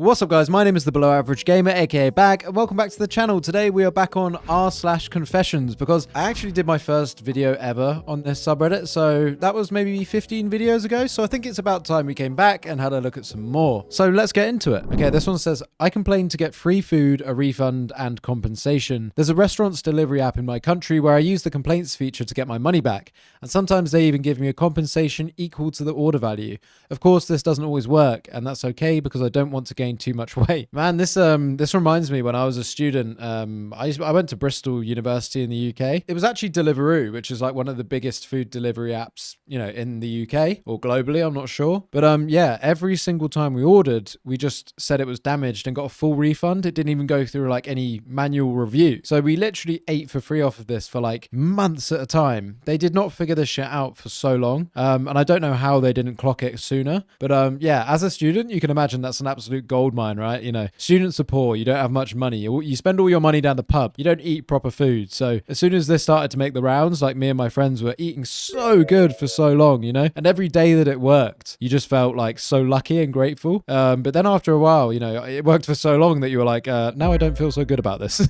What's up guys, my name is the Below Average Gamer aka Bag, and welcome back to the channel. Today we are back on r/confessions because I actually did my first video ever on this subreddit, so that was maybe 15 videos ago, so I think it's about time we came back and had a look at some more. So let's get into it. Okay, this one says, I complain to get free food, a refund, and compensation. There's a restaurant's delivery app in my country where I use the complaints feature to get my money back, and sometimes they even give me a compensation equal to the order value. Of course, this doesn't always work, and that's okay because I don't want to gain too much weight. Man, this reminds me when I was a student. I went to Bristol University in the UK. It was actually Deliveroo, which is like one of the biggest food delivery apps, you know, in the UK or globally, I'm not sure. But yeah, every single time we ordered, we just said it was damaged and got a full refund. It didn't even go through like any manual review. So we literally ate for free off of this for like months at a time. They did not figure this shit out for so long. And I don't know how they didn't clock it sooner. But yeah, as a student, you can imagine that's an absolute gold mine, right? You know, students are poor, you don't have much money, you spend all your money down the pub, you don't eat proper food. So as soon as this started to make the rounds, like me and my friends were eating so good for so long, you know, and every day that it worked, you just felt like so lucky and grateful. But then after a while, you know, it worked for so long that you were like, now I don't feel so good about this.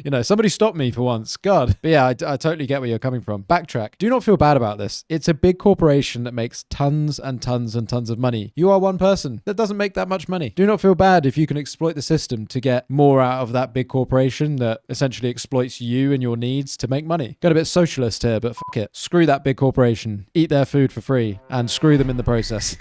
You know, somebody stopped me for once, God. But yeah, I totally get where you're coming from. Backtrack. Do not feel bad about this. It's a big corporation that makes tons and tons and tons of money. You are one person that doesn't make that much money. Do not feel bad if you can exploit the system to get more out of that big corporation that essentially exploits you and your needs to make money. Got a bit socialist here, but fuck it. Screw that big corporation. Eat their food for free and screw them in the process.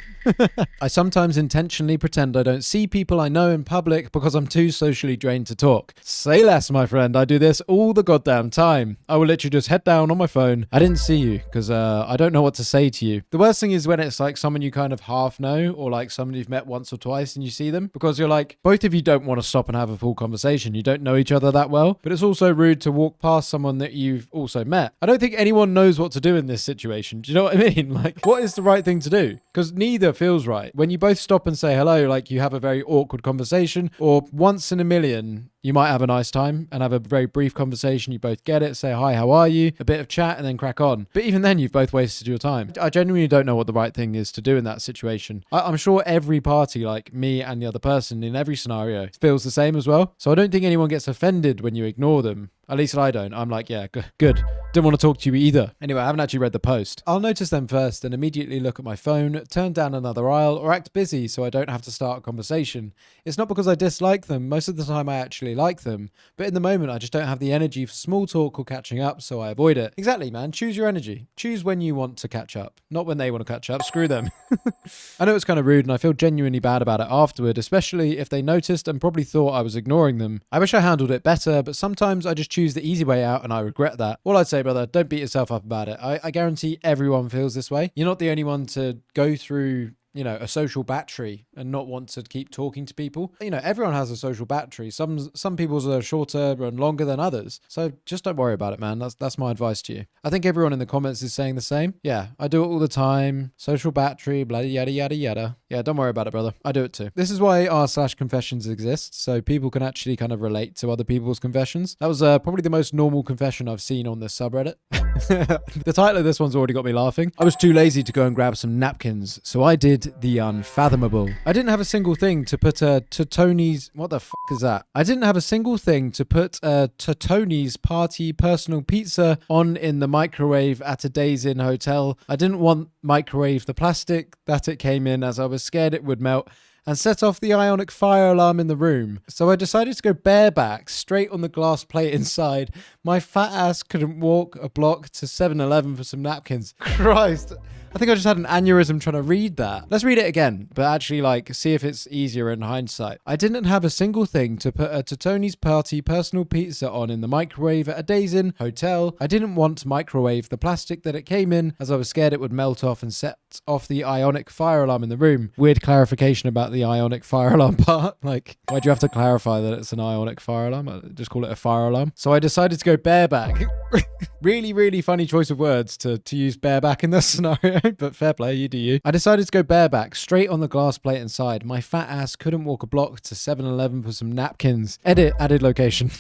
I sometimes intentionally pretend I don't see people I know in public because I'm too socially drained to talk. Say less, my friend. I do this all the goddamn time. I will literally just head down on my phone. I didn't see you because I don't know what to say to you. The worst thing is when it's like someone you kind of half know or like someone you've met once or twice and you see them, because you're like, both of you don't want to stop and have a full conversation. You don't know each other that well, but it's also rude to walk past someone that you've also met. I don't think anyone knows what to do in this situation. Do you know what I mean? Like, what is the right thing to do? Because neither feels right. When you both stop and say hello, like you have a very awkward conversation, or once in a million, you might have a nice time and have a very brief conversation. You both get it, say hi, how are you? A bit of chat and then crack on. But even then, you've both wasted your time. I genuinely don't know what the right thing is to do in that situation. I'm sure every party, like me and the other person in every scenario, feels the same as well. So I don't think anyone gets offended when you ignore them. At least I don't. I'm like, yeah, good. Didn't want to talk to you either. Anyway, I haven't actually read the post. I'll notice them first and immediately look at my phone, turn down another aisle, or act busy so I don't have to start a conversation. It's not because I dislike them. Most of the time I actually like them. But in the moment, I just don't have the energy for small talk or catching up, so I avoid it. Exactly, man. Choose your energy. Choose when you want to catch up, not when they want to catch up. Screw them. I know it's kind of rude and I feel genuinely bad about it afterward, especially if they noticed and probably thought I was ignoring them. I wish I handled it better, but sometimes I just choose the easy way out and I regret that. All I'd say, brother, don't beat yourself up about it. I guarantee everyone feels this way. You're not the only one to go through, you know, a social battery and not want to keep talking to people. You know, everyone has a social battery. Some people's are shorter and longer than others. So just don't worry about it, man. That's my advice to you. I think everyone in the comments is saying the same. Yeah, I do it all the time. Social battery, blah, yada, yada, yada. Yeah, don't worry about it, brother. I do it too. This is why r/confessions exists, so people can actually kind of relate to other people's confessions. That was probably the most normal confession I've seen on this subreddit. The title of this one's already got me laughing. I was too lazy to go and grab some napkins, so I did the unfathomable. I didn't have a single thing to put Tony's... What the fuck is that? I didn't have a single thing to put Tony's party personal pizza on in the microwave at a Days Inn hotel. I didn't want microwave the plastic that it came in as I was scared it would melt and set off the ionic fire alarm in the room. So I decided to go bareback straight on the glass plate inside. My fat ass couldn't walk a block to 7-Eleven for some napkins. Christ. I think I just had an aneurysm trying to read that. Let's read it again, but actually like see if it's easier in hindsight. I didn't have a single thing to put a Tony's party personal pizza on in the microwave at a Days Inn hotel. I didn't want to microwave the plastic that it came in as I was scared it would melt off and set off the ionic fire alarm in the room. Weird clarification about the ionic fire alarm part. Like, why'd you have to clarify that it's an ionic fire alarm? Just call it a fire alarm. So I decided to go bareback. Really, really funny choice of words to use bareback in this scenario, but fair play, you do you. I decided to go bareback straight on the glass plate inside. My fat ass couldn't walk a block to 7-Eleven for some napkins. Edit, added location.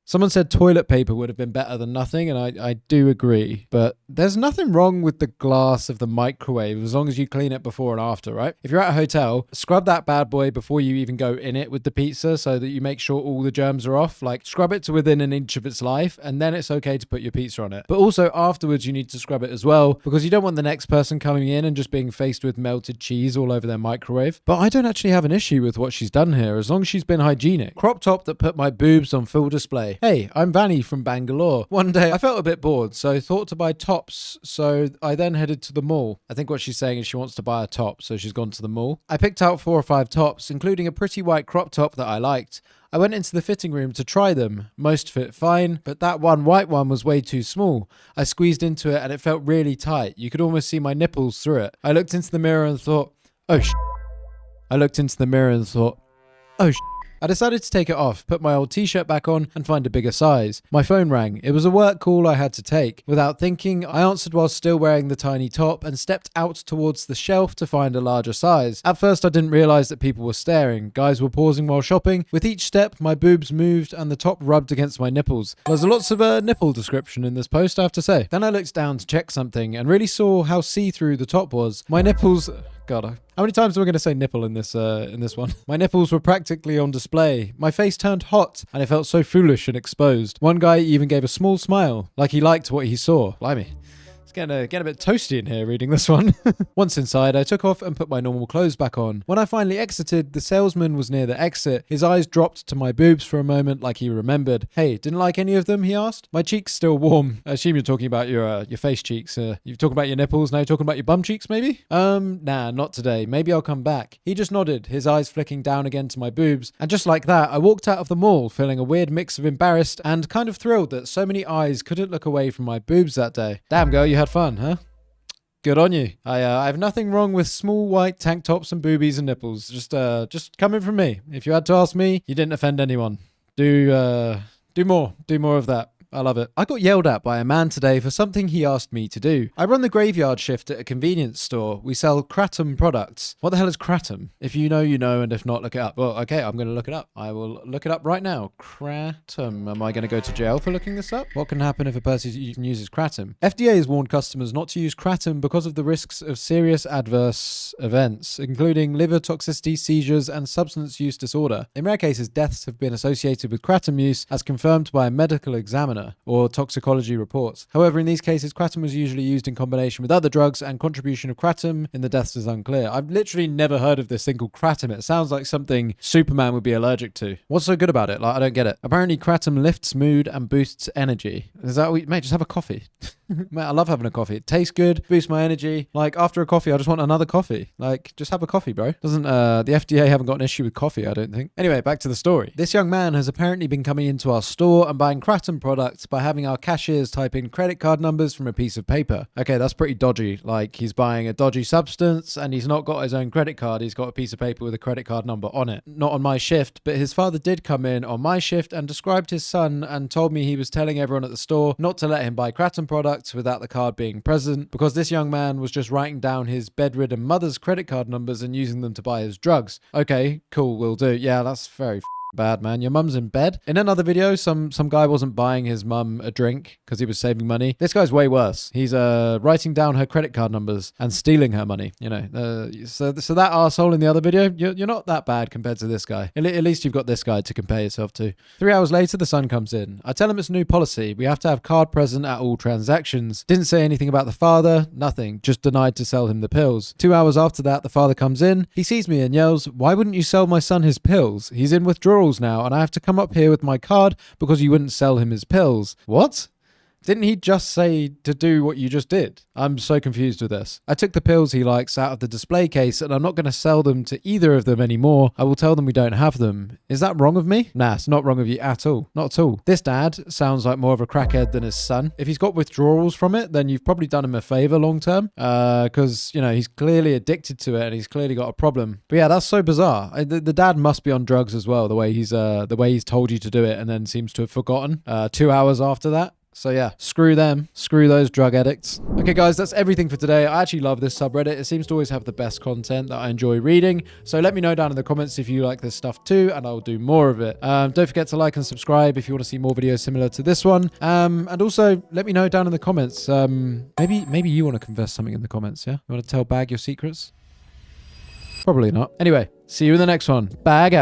Someone said toilet paper would have been better than nothing, and I do agree. But there's nothing wrong with the glass of the microwave as long as you clean it before and after, right? If you're at a hotel, scrub that bad boy before you even go in it with the pizza so that you make sure all the germs are off. Like, scrub it to within an inch of its life, and then it's okay to put your pizza on it. But also afterwards, you need to scrub it as well, because you don't want the next person coming in and just being faced with melted cheese all over their microwave. But I don't actually have an issue with what she's done here, as long as she's been hygienic. Crop top that put my boobs on full display. Hey, I'm Vanny from Bangalore. One day I felt a bit bored, so thought to buy tops, so I then headed to the mall. I think what she's saying is she wants to buy a top, so she's gone to the mall. I picked out 4 or 5 tops, including a pretty white crop top that I liked. I went into the fitting room to try them. Most fit fine, but that one white one was way too small. I squeezed into it and it felt really tight. You could almost see my nipples through it. I looked into the mirror and thought, oh sh*. I looked into the mirror and thought, oh sh*. I decided to take it off, put my old t-shirt back on and find a bigger size. My phone rang. It was a work call I had to take. Without thinking, I answered while still wearing the tiny top and stepped out towards the shelf to find a larger size. At first I didn't realise that people were staring. Guys were pausing while shopping. With each step, my boobs moved and the top rubbed against my nipples. There's lots of nipple description in this post, I have to say. Then I looked down to check something and really saw how see-through the top was. My nipples... God, how many times am I going to say nipple in this one? My nipples were practically on display. My face turned hot, and it felt so foolish and exposed. One guy even gave a small smile, like he liked what he saw. Blimey. Getting a bit toasty in here reading this one. Once inside, I took off and put my normal clothes back on. When I finally exited, the salesman was near the exit. His eyes dropped to my boobs for a moment like he remembered. Hey, didn't like any of them, he asked. My cheeks still warm. I assume you're talking about your face cheeks. You're talking about your nipples, now you're talking about your bum cheeks maybe? Nah, not today. Maybe I'll come back. He just nodded, his eyes flicking down again to my boobs. And just like that, I walked out of the mall feeling a weird mix of embarrassed and kind of thrilled that so many eyes couldn't look away from my boobs that day. Damn girl, you had fun, huh? Good on you. I have nothing wrong with small white tank tops and boobies and nipples. Just coming from me. If you had to ask me, you didn't offend anyone. Do more of that. I love it. I got yelled at by a man today for something he asked me to do. I run the graveyard shift at a convenience store. We sell Kratom products. What the hell is Kratom? If you know, you know, and if not, look it up. Well, okay, I'm going to look it up. I will look it up right now. Kratom. Am I going to go to jail for looking this up? What can happen if a person uses Kratom? FDA has warned customers not to use Kratom because of the risks of serious adverse events, including liver toxicity, seizures, and substance use disorder. In rare cases, deaths have been associated with Kratom use as confirmed by a medical examiner or toxicology reports. However, in these cases, Kratom was usually used in combination with other drugs, and contribution of Kratom in the deaths is unclear. I've literally never heard of this thing called Kratom. It sounds like something Superman would be allergic to. What's so good about it? Like, I don't get it. Apparently, Kratom lifts mood and boosts energy. Is that what you... Mate, just have a coffee. Mate, I love having a coffee. It tastes good, boosts my energy. Like, after a coffee, I just want another coffee. Like, just have a coffee, bro. Doesn't the FDA haven't got an issue with coffee, I don't think. Anyway, back to the story. This young man has apparently been coming into our store and buying Kratom products by having our cashiers type in credit card numbers from a piece of paper. Okay, that's pretty dodgy. Like, he's buying a dodgy substance and he's not got his own credit card. He's got a piece of paper with a credit card number on it. Not on my shift, but his father did come in on my shift and described his son and told me he was telling everyone at the store not to let him buy Kratom products without the card being present because this young man was just writing down his bedridden mother's credit card numbers and using them to buy his drugs. Okay, cool, will do. Yeah, that's very bad, man. Your mum's in bed. In another video, some guy wasn't buying his mum a drink because he was saving money. This guy's way worse. He's writing down her credit card numbers and stealing her money. You know, so that arsehole in the other video, you're not that bad compared to this guy. At least you've got this guy to compare yourself to. 3 hours later, the son comes in. I tell him it's a new policy. We have to have card present at all transactions. Didn't say anything about the father. Nothing. Just denied to sell him the pills. 2 hours after that, the father comes in. He sees me and yells, "Why wouldn't you sell my son his pills? He's in withdrawal now and I have to come up here with my card because you wouldn't sell him his pills." What? Didn't he just say to do what you just did? I'm so confused with this. I took the pills he likes out of the display case and I'm not going to sell them to either of them anymore. I will tell them we don't have them. Is that wrong of me? Nah, it's not wrong of you at all. Not at all. This dad sounds like more of a crackhead than his son. If he's got withdrawals from it, then you've probably done him a favor long term. Because, you know, he's clearly addicted to it and he's clearly got a problem. But yeah, that's so bizarre. The dad must be on drugs as well, the way he's told you to do it and then seems to have forgotten 2 hours after that. So yeah, screw them. Screw those drug addicts. Okay, guys, that's everything for today. I actually love this subreddit. It seems to always have the best content that I enjoy reading. So let me know down in the comments if you like this stuff too, and I'll do more of it. Don't forget to like and subscribe if you want to see more videos similar to this one. And also let me know down in the comments. Maybe you want to confess something in the comments, yeah? You want to tell Bag your secrets? Probably not. Anyway, see you in the next one. Bag out.